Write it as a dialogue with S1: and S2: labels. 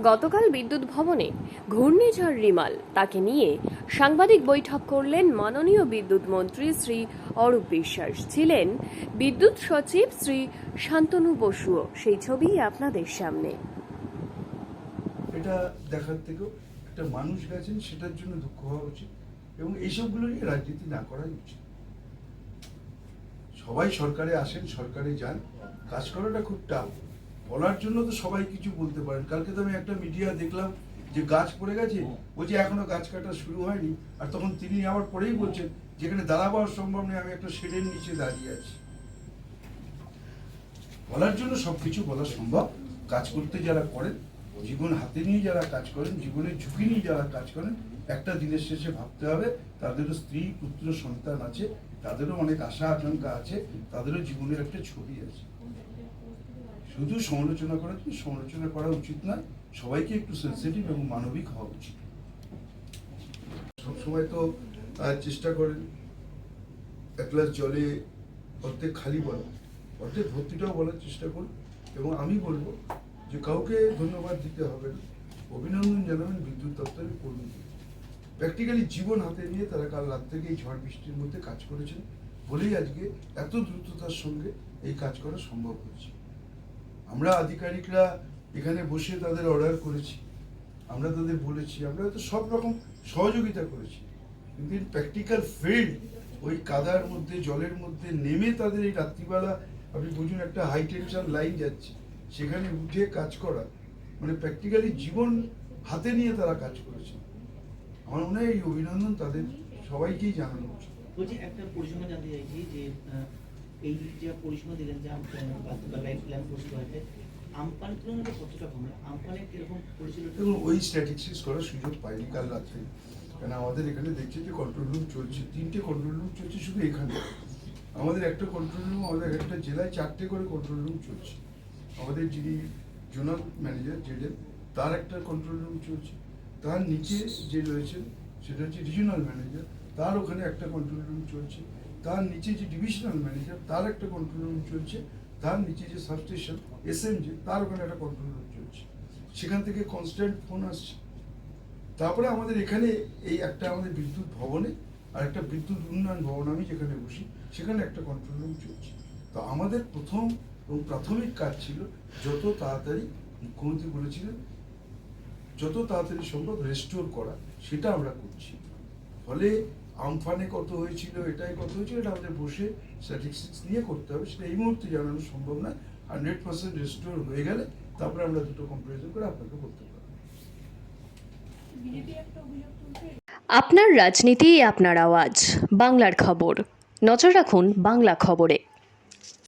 S1: গতকাল বিদ্যুৎ ভবনে ঘূর্ণিঝড় রিমাল তাকে নিয়ে সাংবাদিক বৈঠক করলেন মাননীয় বিদ্যুৎ মন্ত্রী শ্রী অরূপ বিশ্বাস। ছিলেন বিদ্যুৎ সচিব শ্রী শান্তনু বসুও। সেই ছবি আপনাদের সামনে।
S2: এটা দেখার থেকেও একটা মানুষ গেছেন সেটার জন্য দুঃখ হওয়া উচিত এবং এইসবগুলো নিয়ে রাজনীতি না করাই উচিত। সবাই সরকারে আসেন, সরকারে যান, কাজ করাটা খুব টাফ। বলার জন্য তো সবাই কিছু বলতে পারেন। কালকে তো আমি একটা মিডিয়া দেখলাম যে গাছ পড়ে গেছে, বলছে এখনো গাছ কাটা শুরু হয়নি, আর তখন তিনি আবার পরেই বলছেন যেখানে দাঁড়াবার সম্ভব নেই, আমি একটা শেডের নিচে দাঁড়িয়ে আছি। বলার জন্য সবকিছু বলা সম্ভব। কাজ করতে যারা করেন, জীবন হাতে নিয়ে যারা কাজ করেন, জীবনের ঝুঁকি নিয়ে যারা কাজ করেন, একটা দিনের শেষে ভাবতে হবে তাদেরও স্ত্রী পুত্র সন্তান আছে, তাদেরও অনেক আশা আকাঙ্ক্ষা আছে, তাদেরও জীবনের একটা ছবি আছে। শুধু সমালোচনা করার জন্য সমালোচনা করা উচিত নয়, সবাইকে একটু সেন্সিটিভ এবং মানবিক হওয়া উচিত। সবসময় তো চেষ্টা করেন এক গ্লাস জলে অর্ধেক খালি বলা, অর্ধেক ভর্তিটাও বলার চেষ্টা করুন। এবং আমি বলবো যে কাউকে ধন্যবাদ দিতে হবে না, অভিনন্দন জানাবেন বিদ্যুৎ দপ্তরের কর্মীদের। প্র্যাকটিক্যালি জীবন হাতে নিয়ে তারা কাল রাত থেকে এই ঝড় বৃষ্টির মধ্যে কাজ করেছেন বলেই আজকে এত দ্রুততার সঙ্গে এই কাজ করা সম্ভব হয়েছে। আমরা আধিকারিকরা এখানে বসে তাদের অর্ডার করেছি, আমরা তাদের বলেছি, আমরা তো সব রকম সহযোগিতা করেছি, কিন্তু ইন প্র্যাকটিক্যাল ফিল্ড ওই কাদার মধ্যে জলের মধ্যে নেমে তাদের এই রাত্রিবেলা, আপনি বুঝুন একটা হাই টেনশন লাইন যাচ্ছে, সেখানে উঠে কাজ করা, মানে প্র্যাকটিক্যালি জীবন হাতে নিয়ে তারা কাজ করেছে। আমার মনে হয় এই অভিনন্দন তাদের সবাইকেই জানানো উচিত।
S3: বলছি একটা পরিসংখ্যান জানতে চাইছি যে এই যে পরিসংখ্যান দিলেন যে লাইফ প্ল্যান প্রস্তুত হয়েছে, আমপানের তুলনায় কতটা কম, আমপানে কিরকম পরিচালনা?
S2: এবং ওই স্ট্যাটিস্টিক্স করার সুযোগ পাইনি কাল রাত্রে, কারণ আমাদের এখানে দেখছি যে কন্ট্রোল রুম চলছে, 3টে কন্ট্রোল রুম চলছে শুধু এখানে। আমাদের একটা কন্ট্রোল রুম, আমাদের একটা জেলায় 4টে করে কন্ট্রোল রুম চলছে। আমাদের যিনি জোনাল ম্যানেজার জেডেল, তার একটা কন্ট্রোল রুম চলছে, তার নিচে যে রয়েছেন সেটা হচ্ছে রিজিওনাল ম্যানেজার, তার ওখানে একটা কন্ট্রোল রুম চলছে, তার নিচে যে ডিভিশনাল ম্যানেজার তার একটা কন্ট্রোল রুম চলছে, তার নিচে যে সাবস্টেশন এসএমজি তার ওখানে একটা কন্ট্রোল রুম চলছে। সেখান থেকে কনস্ট্যান্ট ফোন আসছে। তারপরে আমাদের এখানে এই একটা আমাদের বিদ্যুৎ ভবনে আর একটা বিদ্যুৎ উন্নয়ন ভবন আমি যেখানে বসি সেখানে একটা কন্ট্রোল রুম চলছে। তো আমাদের প্রথম এবং প্রাথমিক কাজ ছিল যত তাড়াতাড়ি, মুখ্যমন্ত্রী বলেছিলেন যত তাড়াতাড়ি সম্ভব রেস্টোর করা, সেটা আমরা করছি। ফলে আমফানে কত হয়েছিল, এটাই কত হয়েছিল, এটা আমাদের বসে স্ট্যাটিস্টিক্স নিয়ে করতে হবে, সেটা এই মুহূর্তে জানানো সম্ভব নয়। 100% রেস্টোর হয়ে গেলে তারপরে আমরা দুটো কম্পারিজন করে আপনাকে করতে পারবো।
S1: আপনার রাজনীতি, আপনার আওয়াজ, বাংলার খবর। নজর রাখুন বাংলা খবরে।